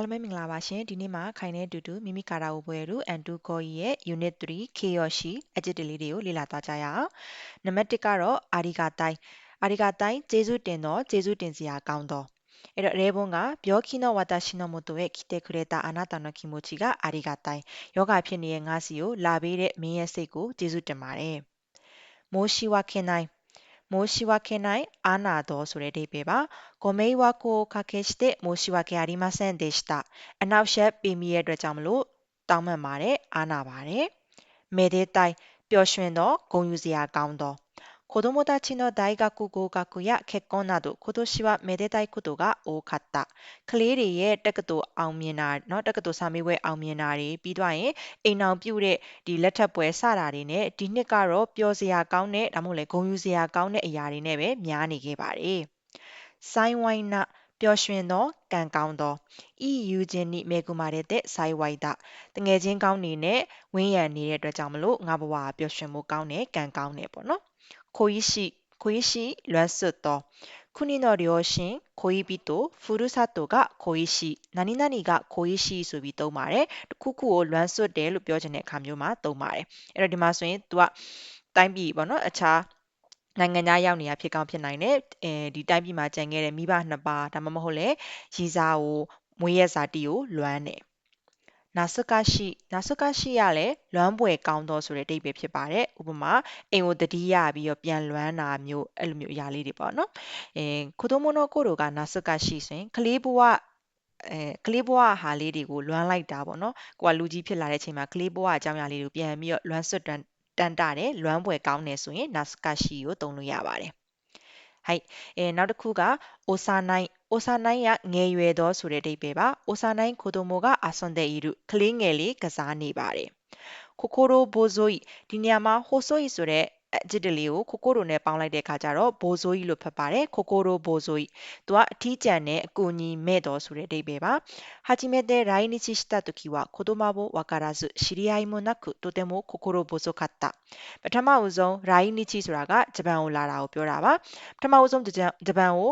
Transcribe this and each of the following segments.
အားလုံးပဲမင်္ဂလာပါရှင်ဒီနေ့မှာခိုင်နေတူတူမိမိကာရာအိုပွဲရူအန်တူကိုရဲ့ unit 3 Kiyoshi အကျစ်တလေးတွေကိုလေ့လာသွားကြရအောင်နံပါတ်1ကတော့အာရီဂါတိုင်းကျေးဇူးတင်တော့ကျေးဇူးတင်စရာကောင်းတော့အဲ့တော့ရေဘုံကပြောခိနောဝါတာရှိနောမိုတိုရဲ့ခိတေခရတာအာနာတာနောခိမိုချီကအာရီဂါတိုင်းယောဂဖြစ်နေတဲ့ငါစီကိုလာပေးတဲ့မင်းရဲ့စိတ်ကိုကျေးဇူးတင်ပါတယ်မိုးရှိဝခင်နိုင်အာနာတော်ဆိုတဲ့အဓိပ္ပာယ်ပါご迷惑をおかけして申し訳ありませんでしたအနောက်ရှက်ပေးမိရဲ့အတွက်ကြောင့်မလို့တောင်းပန်ပါတယ်အာနာပါတယ်めでたいပျော်ရွှင်သောဂုဏ်ယူစရာကောင်းသော子供たちの大学合格や結婚など今年はめでたいことが多かったကလေးတွေရဲ့တက္ကသိုလ်အောင်မြင်တာเนาะတက္ကသိုလ်စာမေးပွဲအောင်မြင်တာတွေပြီးတော့ရင်အိမ်အောင်ပြုတဲ့ဒီလက်ထပ်ပွဲစတာတွေနဲ့ဒီနှစ်ကတော့ပျော်စရာကောင်းတဲ့ဒါမှမဟုတ်လေဂုဏ်ယူစရာကောင်းတဲ့အရာတွေနဲ့ပဲများနေခဲ့ပါတယ်ဆိုင်းဝိုင်းနာပျော်ရွှင်သောကံကောင်းသောဤယူခြင်းနိမေကူမာတဲ့ဆိုင်းဝိုင်းတာတငယ်ချင်းကောင်းနေနဲ့ဝင်းရံနေတဲ့အတွက်ကြောင့်မလို့ငါဘဝပျော်ရွှင်မှုကောင်းတဲ့ကံကောင်းတယ်ပေါ့နော်ခိုးရှိလွမ်းဆွတ်သောခုနှစ်တော်ရောရှင်ခိုးပြီးတော့ဖူရုဆတ်တိုကခိုးရှိနာနီနာနီကခိုးရှိဆိုပြီးသုံးပါတယ်တခုခုကိုလွမ်းဆွတ်တယ်လို့ပြောချင်တဲ့အခါမျိုးမှာသုံးပါတယ်အဲ့တော့ဒီမှာဆိုရင် तू ကတိုင်းပြည်ပေါ့နော်အခြားနိုင်ငံသားရောက်နေတာဖြစ်ကောင်းဖြစ်နိုင်တယ်ဒီတိုင်းပြည်မှာကြံခဲ့တဲ့မိဘနှစ်ပါးဒါမှမဟုတ်လေရည်စားကိုမွေးရစာတီကိုလွမ်းတယ်နာစကရှိရလဲလွမ်းပွေကောင်းသောဆိုတဲ့အဓိပ္ပာယ်ဖြစ်ပါတယ်ဥပမာအိမ်ကိုတတိယပြီးတော့ပြန်လွမ်းတာမျိုးအဲ့လိုမျိုးအရာလေးတွေပေါ့နော်ခိုတိုမိုနိုကိုတို့ကနာစကရှိဆိုရင်ကလေးဘဝဟာလေးတွေကိုလွမ်းလိုက်တာပေါ့နော်ကိုကလူကြီးဖြစ်လာတဲ့အချိန်မှာကလေးဘဝအကြောင်းအရာလေးတွေကိုပြန်ပြီးတော့လွမ်းဆွတ်တန်တာတယ်လွမ်းပွေကောင်းတယ်ဆိုရင်နာစကရှိကိုသုံးလို့ရပါတယ်はいနောက်တစ်ခုက幼いရငယ်ရွယ်သောဆိုတဲ့အဓိပ္ပာယ်ပါ幼い子供が遊んでいるကလေးငယ်လေးကစားနေပါတယ်心細いဒီနေရာမှာဟိုဆိုいဆိုတဲ့အကျစ်တလေးကိုခိုကိုရိုနဲ့ပေါင်းလိုက်တဲ့အခါကျတော့ဘိုဇိုကြီးလို့ဖတ်ပါတယ်ခိုကိုရိုဘိုဇိုကြီးသူကအထီးကျန်တဲ့အကူအညီမဲ့တော်ဆိုတဲ့အဓိပ္ပာယ်ပါ初めて来日した時は言葉もわからず知り合いもなくとても心細かったပထမဦးဆုံး来日ဆိုတာကဂျပန်ကိုလာတာကိုပြောတာပါပထမဦးဆုံးဂျပန်ကို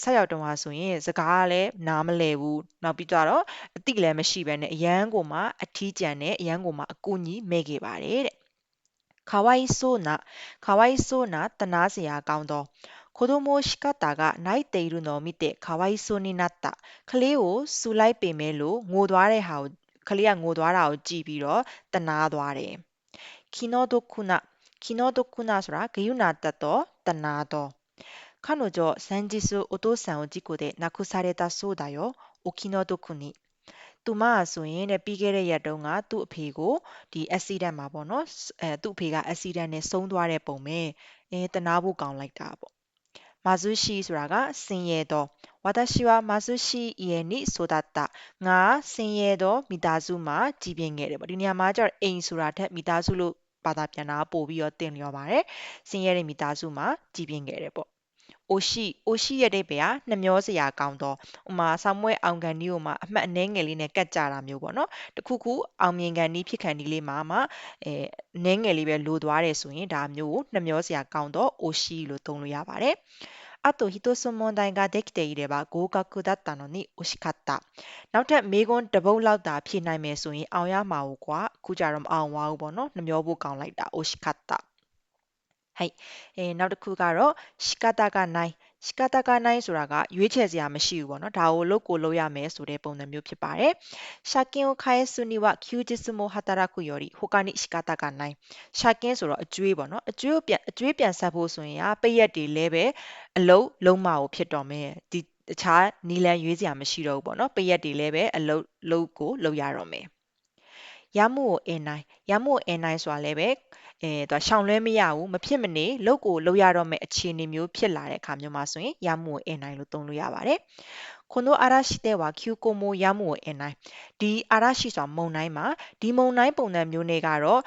ဆက်ရောက်တုန်းကဆိုရင်စကားလည်းနားမလည်ဘူးနောက်ပြီးတော့အတိလည်းမရှိဘဲနဲ့အရန်ကိုမှအထီးကျန်တဲ့အရန်ကိုမှအကူအညီမဲ့ခဲ့ပါတယ်တဲ့かわいそうなတနာစရာကောင်းသော子供を叱ったが泣いているのを見てかわいそうになったကလေးကိုဆူလိုက်ပေမဲ့လို့ငိုသွားတဲ့ဟာကိုကလေးကငိုသွားတာကိုကြည့်ပြီးတော့တနာသွားတယ်気の毒なဆိုတာဂယုဏတတ်သောတနာသော彼女先日お父さんを事故で亡くされたそうだよお気の毒にသူမဆိုရင်တဲ့ပြီးခဲ့တဲ့ရက်တုန်းကသူ့အဖေကိုဒီ accident မှာပေါ့နော်သူ့အဖေက accident နဲ့ဆုံးသွားတဲ့ပုံပဲတနာဖို့ကောင်းလိုက်တာပေါ့မာဇုရှိဆိုတာကဆင်းရဲသောဝါတရှိဝါမာဇုရှိရဲ့နိဆိုဒတာငါဆင်းရဲသောမိသားစုမှာကြီးပြင်းခဲ့တယ်ပေါ့ဒီနေရာမှာကျတော့အိမ်ဆိုတာထက်မိသားစုလို့ဘာသာပြန်တာပို့ပြီးတော့တင်လျော်ပါတယ်ဆင်းရဲတဲ့မိသားစုမှာကြီးပြင်းခဲ့တယ်ပေါ့အိုရှိရဲ့အဓိပ္ပာယ်ကနှမျောစရာကောင်းသောဥမာဆောင်းမွဲအောင်ကန်ဒီကိုမှအမှတ်အနှဲငယ်လေးနဲ့ကတ်ကြတာမျိုးပေါ့နော်တခုခုအောင်မြင်ကန်ဒီဖြစ်ခံဒီလေးမှာအနှဲငယ်လေးပဲလိုသွားတယ်ဆိုရင်ဒါမျိုးကိုနှမျောစရာကောင်းသောအိုရှိလို့သုံးလို့ရပါတယ်あと一つ問題ができていれば合格だったのに惜しかったနောက်ထပ်မေးခွန်းတစ်ပုတ်လောက်သာဖြေနိုင်မယ်ဆိုရင်အောင်ရမှာကိုကွာအခုကြတော့မအောင်ပါဘူးပေါ့နော်နှမျောဖို့ကောင်းလိုက်တာ惜しかったはいနောက်တစ်ခုကတော့仕方がないဆိုတာကရွေးချယ်စရာမရှိဘူးပေါ့နော်ဒါကိုလုပ်ကိုလုပ်ရမယ်ဆိုတဲ့ပုံစံမျိုးဖြစ်ပါတယ်借金を返すには休日も働くより他に仕方がない借金ဆိုတော့အကျွေးပေါ့နော်အကျွေးပြန်ဆက်ဖို့ဆိုရင်ပိတ်ရက်တွေလဲပဲအလုပ်လုံးမကိုဖြစ်တော့မယ်ဒီတခြားနီလန်ရွေးစရာမရှိတော့ဘူးပေါ့နော်ပိတ်ရက်တွေလဲပဲအလုပ်ကိုလုပ်ရတော့မယ်ရမှုကိုအင်နိုင်ဆိုတာလည်းပဲသူရှောင်လွဲမရဘူးမဖြစ်မနေလုပ်ကိုလုပ်ရတော့မယ့်အခြေအနေမျိုးဖြစ်လာတဲ့အခါမျိုးမှာဆိုရင်ရမှုကိုအင်နိုင်လို့သုံးလို့ရပါတယ်この嵐では休校もやむを得ないဒီအာရရှိဆိုတာမုံတိုင်းမှာဒီမုံတိုင်းပုံစံမျိုးတွေကတော့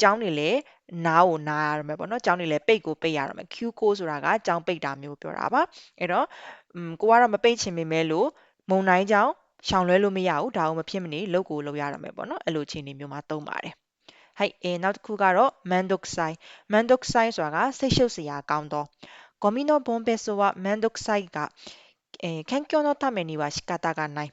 ကျောင်းတွေလည်းနားကိုနားရရမယ်ပေါ့နော်ကျောင်းတွေလည်းပိတ်ကိုပိတ်ရရမယ် Q9 ဆိုတာကကျောင်းပိတ်တာမျိုးပြောတာပါအဲ့တော့ကိုကတော့မပိတ်ချင်ပေမဲ့လို့မုံတိုင်းကျောင်းရှောင်လွဲလို့မရဘူးဒါအောင်မဖြစ်မနေလုပ်ကိုလုပ်ရရမယ်ပေါ့နော်အဲ့လိုအခြေအနေမျိုးမှာသုံးပါတယ်はいနောက်တစ်ခုကတော့မန်ဒုတ်ဆိုင်ဆိုတာကစိတ်ရှုပ်စရာကောင်းသောゴミの分別はめんどくさいが環境のためには仕方がない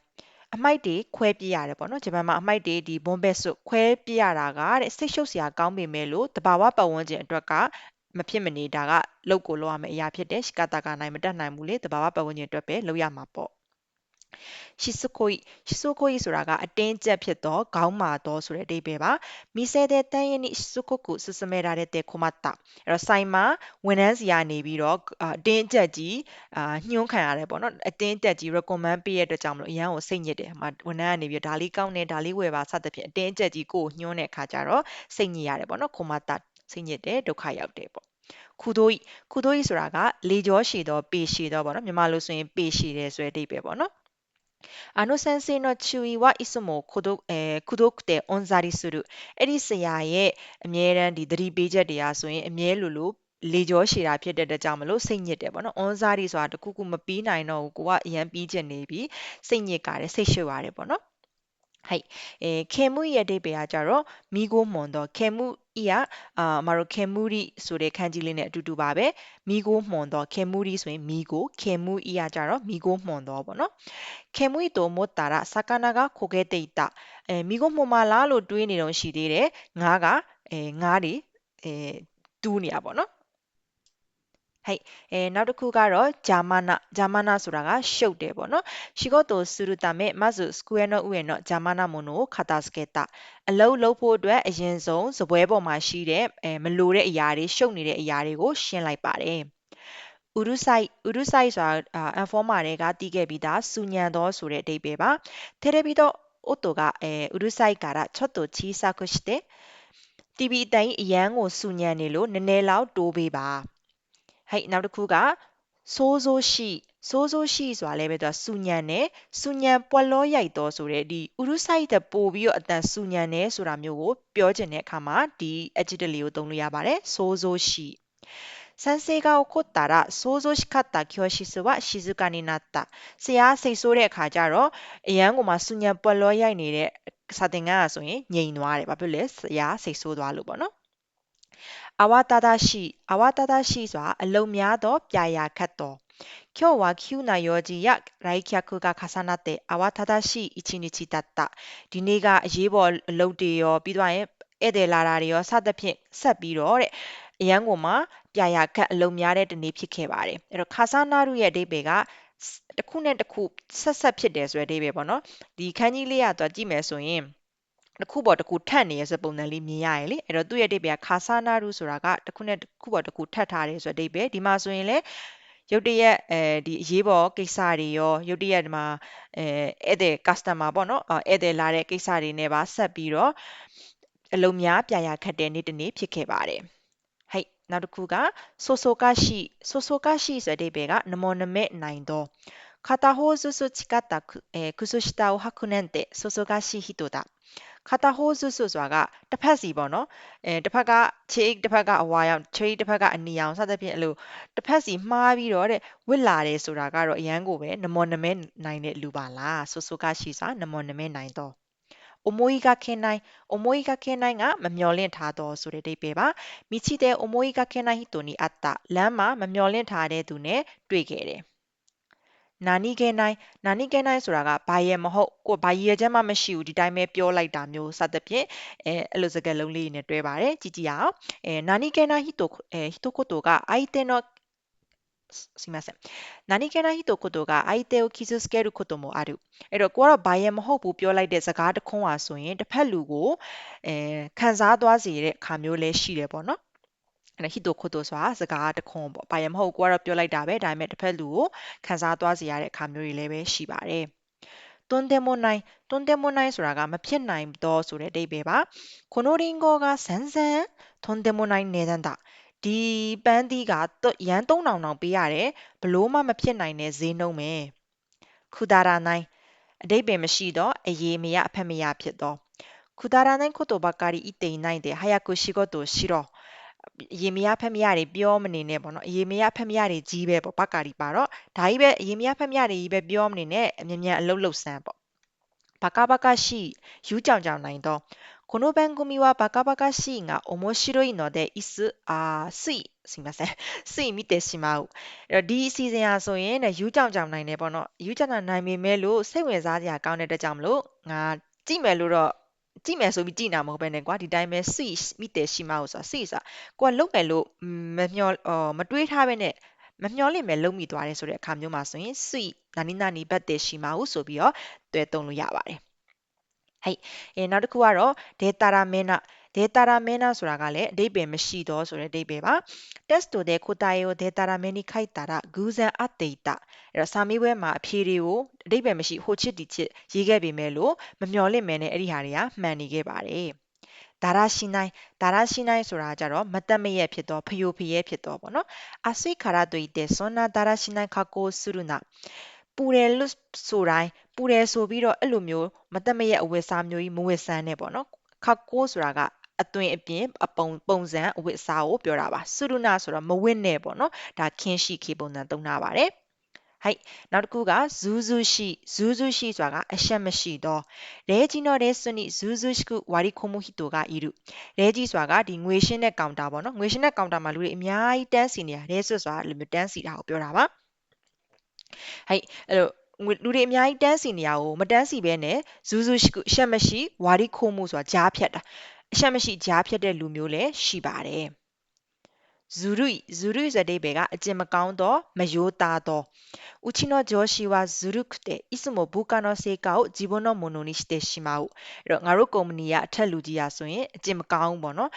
အမိုက်တွေခွဲပြရတယ်ပေါ့နော်ဂျပန်မှာအမိုက်တွေဒီဘွန်ဘက်စွခွဲပြရတာကတဲ့စိတ်ရှုပ်စရာကောင်းပေမဲ့လို့တဘာဝပတ်ဝန်းကျင်အတွက်ကမဖြစ်မနေတာကလောက်ကိုလောက်ရမယ့်အရာဖြစ်တယ်ရှီကာတာကနိုင်မတက်နိုင်ဘူးလေတဘာဝပတ်ဝန်းကျင်အတွက်ပဲလောက်ရမှာပေါ့ရှီဆုခိုီဆိုတာကအတင်းကျပ်ဖြစ်သောခေါင်းမာသောဆိုတဲ့အဓိပ္ပာယ်ပါမိဆဲတဲ့တန်ယနိရှီဆုခိုကုစစမဲရာတဲ့တဲ့ခုမတ်တာအဲ့တော့ဆိုင်မှာဝန်ထမ်းစီကနေပြီးတော့အတင်းကျပ်ကြီးညှိုးခံရတယ်ပေါ့နော်အတင်းကျပ်ကြီး recommend ပေးရတဲ့အတွက်ကြောင့်မလို့အရန်ကိုစိတ်ညစ်တယ်မှာဝန်ထမ်းကနေပြီးတော့ဒါလေးကောင်းတယ်ဒါလေးဝယ်ပါစသဖြင့်အတင်းကျပ်ကြီးကိုညှိုးတဲ့အခါကျတော့စိတ်ညစ်ရတယ်ပေါ့နော်ခုမတ်တာစိတ်ညစ်တယ်ဒုက္ခရောက်တယ်ပေါ့ခုဒိုဤဆိုတာကလေကြောရှည်သောပေရှည်သောပေါ့နော်မြန်မာလိုဆိုရင်ပေရှည်တယ်ဆိုတဲ့အဓိပ္ပာယ်ပေါ့နော်先生の注意はいつもくどくてオンザリするအဲ့ဒီဆရာရဲ့အမြဲတမ်းဒီသတိပေးချက်တရားဆိုရင်အမြဲလိုလေကြောရှည်တာဖြစ်တဲ့အတွက်ကြောင့်မလို့စိတ်ညစ်တယ်ပေါ့နော်။ on zari ဆိုတာတခုခုမပြီးနိုင်တော့ဘူးကိုကအရန်ပြီးချင်နေပြီစိတ်ညစ်ကြတယ်စိတ်ရှုပ်ရတယ်ပေါ့နော်။はいケムイရဲ့အဓိပ္ပာယ်ကကြတော့မိကိုမွန်တော့ケムイကမတို့ケムリဆိုတဲ့ခန်းကြီးလေးနဲ့အတူတူပါပဲမိကိုမွန်တော့ケムリဆိုရင်မိကိုケムイကကြတော့မိကိုမွန်တော့ပေါ့နော်煙いと思ったら魚が焦げていた。မိခိုမှုန်မလားလို့တွေးနေတော့ရှိသေးတယ်ငါးကငါးတွေတူးနေရပါတော့はいနောက်တစ်ခုကတော့ဂျာမနာဆိုတာကရှုပ်တယ်ပေါ့နော်仕事をするためまず机の上の邪魔なものを片付けたအလုပ်လုပ်ဖို့အတွက်အရင်ဆုံးစပွဲပေါ်မှာရှိတဲ့မလိုတဲ့အရာတွေရှုပ်နေတဲ့အရာတွေကိုရှင်းလိုက်ပါတယ်ဥရုဆိုင်ဆိုတာအန်ဖောမာတွေကတီးခဲ့ပြီးသားစူညံသောဆိုတဲ့အဓိပ္ပာယ်ပါテレビの音が、うるさいからちょっと小さくして TV အတိုင်းအရန်ကိုစူညံနေလို့နည်းနည်းလောက်တိုးပေးပါဟဲ့နောက်တစ်ခုကဆိုးရှိဆိုတာလည်းပဲသူကစူညံတယ်စူညံပွက်လောရိုက်တော့ဆိုတဲ့ဒီဥရုဆိုင်တဲ့ပို့ပြီးတော့အတန်စူညံတယ်ဆိုတာမျိုးကိုပြောချင်တဲ့အခါမှာဒီ adjective လေးကိုသုံးလို့ရပါတယ်ဆိုးရှိ先生が怒ったら想像しかった教室は静かになったဆရာစိတ်ဆိုးတဲ့အခါကျတော့အရန်ကိုမှစူညံပွက်လောရိုက်နေတဲ့စာသင်ခန်းကဆိုရင်ငြိမ်သွားတယ်ဘာဖြစ်လဲဆရာစိတ်ဆိုးသွားလို့ပေါ့နော်အဝတာだしဆိုတာအလုံများသောပြာရာခတ်သော今日は急な用事や来客が重なって慌ただしい一日だった。ဒီနေ့ကအရေးပေါ်အလုပ်တွေရောပြီးတော့ရင်ဧည့်သည်လာတာတွေရောစသဖြင့်ဆက်ပြီးတော့တဲ့အရန်ကိုမှပြာရာခတ်အလုပ်များတဲ့တနေ့ဖြစ်ခဲ့ပါတယ်။အဲ့တော့ခါဆာနာရုရဲ့အဓိပ္ပာယ်ကတစ်ခုနဲ့တစ်ခုဆက်ဖြစ်တယ်ဆိုတဲ့အဓိပ္ပာယ်ပေါ့နော်။ဒီခန်းကြီးလေးကတော့ကြည့်မယ်ဆိုရင်တစ်ခုပေါ်တစ်ခုထပ်နေရဆိုပုံစံလေးမြင်ရရလေအဲ့တော့သူ့ရဲ့အဓိပ္ပာယ်ခါဆာနာရုဆိုတာကတစ်ခုနဲ့တစ်ခုပေါ်တစ်ခုထပ်ထားတယ်ဆိုတဲ့အဓိပ္ပာယ်ဒီမှာဆိုရင်လေရုတ်တရက်ဒီအရေးပေါ်ကိစ္စတွေရောရုတ်တရက်ဒီမှာဧည့်သည် customer ပေါ့နော်ဧည့်သည်လာတဲ့ကိစ္စတွေနဲ့ပါဆက်ပြီးတော့အလုံးများပြရာခတ်တဲ့နေ့တစ်နေ့ဖြစ်ခဲ့ပါတယ်ဟဲ့နောက်တစ်ခုကဆိုဆိုကရှိဆိုတဲ့အဓိပ္ပာယ်ကနမောနမဲ့နိုင်တော့片方ずつ誓った靴下を履くなんてそそがしい人だ片方ずつဆိုတာကတစ်ဖက်စီပေါ့နော်တစ်ဖက်ကခြေတစ်ဖက်ကအဝါရောင်ခြေတစ်ဖက်ကအနီရောင်စသဖြင့်အဲ့လိုတစ်ဖက်စီမှားပြီးတော့တဲ့ဝစ်လာတယ်ဆိုတာကတော့အရန်ကိုပဲနမောနမဲနိုင်တဲ့လူပါလားဆိုဆိုကရှိစာနမောနမဲနိုင်တော့思いがけないကမမျှော်လင့်ထားသောဆိုတဲ့အဓိပ္ပာယ်ပါ道で思いがけない人に会ったလမ်းမှာမမျှော်လင့်ထားတဲ့သူနဲ့တွေ့ခဲ့တယ်နာနီကဲနိုင်ဆိုတာကဘာရဲ့မဟုတ်ကိုဘာရည်ရချက်မှမရှိဘူးဒီတိုင်းပဲပြောလိုက်တာမျိုးစသဖြင့်အဲ့လိုစကားလုံးလေးနဲ့တွဲပါတယ်ကြည့်ကြည့်အောင်နာနီကဲနိုင်一言が相手のすみません何気ない一言が相手を傷つけることもあるအဲ့တော့ကိုကတော့ဘာရဲ့မဟုတ်ဘူးပြောလိုက်တဲ့စကားတစ်ခွန်းဟာဆိုရင်တစ်ဖက်လူကိုခံစားသွားစေတဲ့အခါမျိုးလည်းရှိတယ်ပေါ့နော်အဲ့ဟီတိုခိုတိုဆိုတာစကားတခွန်းပေါ့ဘာရမဟုတ်ကိုကတော့ပြောလိုက်တာပဲဒါပေမဲ့တစ်ဖက်လူကိုခံစားသွားစေရတဲ့အခါမျိုးတွေလည်းပဲရှိပါတယ်တွန်းတယ်မနိုင်ဆိုတာကမဖြစ်နိုင်တော့ဆိုတဲ့အဓိပ္ပာယ်ပါこのリンゴが全然とんでもない値段だဒီပန်းသီးကရန်3000တောင်ပေးရတယ်ဘလို့မှမဖြစ်နိုင်တဲ့ဈေးနှုန်းပဲခူဒါရာနိုင်အဓိပ္ပာယ်မရှိတော့အရေးမရအဖက်မရဖြစ်တော့くだらないことばかり言っていないで早く仕事をしろရေမရဖက်မရတွေပြောမနေနဲ့ပေါ့နော်ရေမရဖက်မရတွေကြီးပဲပေါ့ဘကာရီပါတော့ဒါကြီးပဲရေမရဖက်မရတွေကြီးပဲပြောမနေနဲ့အမြင်မြန်အလုတ်လုတ်ဆန်းပေါ့ဘကာရှိယူကြောင်ကြောင်နိုင်တော့ここの番組はバカバカしいが面白いので、すいません。つい見てしまう。ဒီအစီအစဉ်ဟာဆိုရင်တဲ့ယူးကြောင်ကြောင်နိုင်နေပေါ့နော်။ယူးကြောင်ကြောင်နိုင်ပေမဲ့လို့စိတ်ဝင်စားစရာကောင်းတဲ့အတွက်ကြောင့်မလို့ငါကြည့်မယ်လို့တော့ကြည့်မယ်ဆိုပြီးကြည့်တာမဟုတ်ဘဲနဲ့ကွာဒီတိုင်းပဲစိမိတယ်ရှိမအောင်ဆိုတာစိဆိုတာကိုကလုံမယ်လို့မတွေးထားဘဲနဲ့မမျှော်လင့်ပဲလုံမိသွားတယ်ဆိုတဲ့အခါမျိုးမှာဆိုရင်စိနာနီနာနီဘတ်တယ်ရှိမအောင်ဆိုပြီးတော့တွဲသုံးလို့ရပါတယ်။နောက်တစ်ခုကတော့ data မင်းနာ data မင်းနာဆိုတာကလည်းအဓိပ္ပာယ်မရှိတော့ဆိုတဲ့အဓိပ္ပာယ်ပါ။ test တိုတဲ့ကိုတာယော data မင်းနိခိုက်တာရဂူဇန်အတေတာအဲ့တော့စာမေးပွဲမှာအဖြေတွေကိုအဓိပ္ပာယ်မရှိဟိုချစ်ဒီချစ်ရေးခဲ့ပေမဲ့လို့မမျှော်လင့်မဲနဲ့အဲ့ဒီဟာတွေကမှန်နေခဲ့ပါတယ်။ဒါရရှိနိုင်ဆိုတာကြတော့မတက်မရက်ဖြစ်တော့ဖယိုဖယဲဖြစ်တော့ပေါ့နော်။အဆွေခါရတွေတဲ့ဆွန်နာဒါရရှိနိုင်ခါကိုစုရနာပူတယ်လို့ဆိုတိုင်းပူတယ်ဆိုပြီးတော့အဲ့လိုမျိုးမတက်မရက်အဝတ်စားမျိုးကြီးမဝတ်ဆန်းနဲ့ပေါ့နော်ခါကိုဆိုတာကအသွင်အပြင်ပုံစံအဝတ်အစားကိုပြောတာပါစုရုနာဆိုတော့မဝတ်နဲ့ပေါ့နော်ဒါခင်းရှိခေပုံစံသုံးထားပါတယ်နောက်တစ်ခုကဇူးဇူးရှိဆိုတာကအရှက်မရှိတော့ရဲကြီးတော့တဲ့စွနိဇူးဇူးရှိခုဝါရီခိုမှုဟီတိုကအီရုရဲကြီးဆိုတာကဒီငွေရှင်းတဲ့ကောင်တာပေါ့နော်ငွေရှင်းတဲ့ကောင်တာမှာလူတွေအများကြီးတန်းစီနေရရဲဆွဆိုတာအဲ့လိုမျိုးတန်းစီတာကိုပြောတာပါအဲ့လိုလူတွေအများကြီးတန်းစီနေရကိုမတန်းစီဘဲနဲ့ဇူးဇူးရှိခုအရှက်မရှိဝါရီခိုမှုဆိုတာကြားဖြတ်တာအရှက်မရှိကြားဖြတ်တဲ့လူမျိုးလည်းရှိပါတယ်ဇူရုဆိုတဲ့ဘယ်ကအကျင့်မကောင်းတော့မယိုးသားတော့うちの上司はずるくていつも部下の成果を自分のものにしてしまうအဲ့တော့ငါတို့ကုမ္ပဏီကအထက်လူကြီးอ่ะဆိုရင်အကျင့်မကောင်းဘူးပေါ့နော်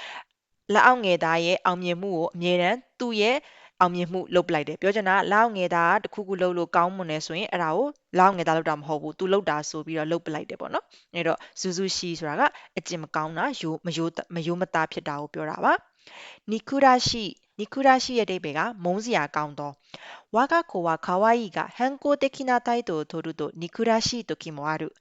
လက်အောက်ငယ်သားရဲ့အောင်မြင်မှုကိုအမြဲတမ်းသူ့ရဲ့အောင်မြင်မှုလုပ်ပလိုက်တယ်ပြောချင်တာလက်အောက်ငယ်သားကတခုခုလုပ်လို့ကောင်းမွန်နေဆိုရင်အဲ့ဒါကိုလက်အောက်ငယ်သားလုပ်တာမဟုတ်ဘူးသူလုပ်တာဆိုပြီးတော့လုပ်ပလိုက်တယ်ပေါ့နော်အဲ့တော့ဇူဇူရှိဆိုတာကအကျင့်မကောင်းတာမယိုးမသားဖြစ်တာကိုပြောတာပါニクラシရဲ့အဓိပ္ပာယ်ကမုန်းစရာကောင်းသော我が子は可愛いが反抗的な態度を取ると憎らしい時もある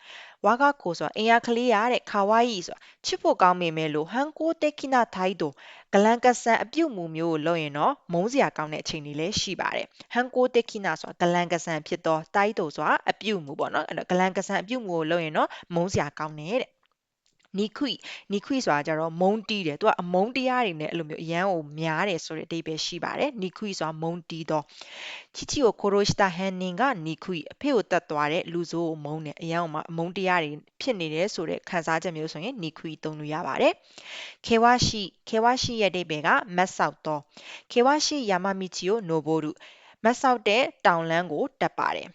我が子ဆိုတာအင်ယာကလေးရတဲ့可愛いဆိုတာချစ်ဖို့ကောင်းပေမဲ့လို့反抗的な態度ဂလန်ကဆန်အပြုတ်မှုမျိုးကိုလုပ်ရင်တော့မုန်းစရာကောင်းတဲ့အချိန်တွေလည်းရှိပါတယ်反抗的なဆိုတာဂလန်ကဆန်ဖြစ်တော့態度ဆိုတာအပြုတ်မှုပေါ့နော်အဲ့တော့ဂလန်ကဆန်အပြုတ်မှုကိုလုပ်ရင်တော့မုန်းစရာကောင်းတယ်တဲ့နီခွိဆိုတာကြတော့မုန်းတီးတယ်သူကအမုန်းတရားတွေနဲ့အဲ့လိုမျိုးအရန်ကိုများတယ်ဆိုတဲ့အဓိပ္ပာယ်ရှိပါတယ်နီခွိဆိုတာမုန်းတီးတော့ချီချီကိုခိုရိုရှတာဟန်နင်ကနီခွိအဖေကိုတတ်သွားတဲ့လူဆိုးကိုမုန်းတယ်အရန်ကိုအမုန်းတရားတွေဖြစ်နေတယ်ဆိုတဲ့ခံစားချက်မျိုးဆိုရင်နီခွိသုံးလို့ရပါတယ်ခေဝါရှိရဲ့အဓိပ္ပာယ်ကမတ်ဆောက်တော့ခေဝါရှိယာမမီချီကိုနိုဘိုရုမတ်ဆောက်တဲ့တောင်လန်းကိုတက်ပါတယ်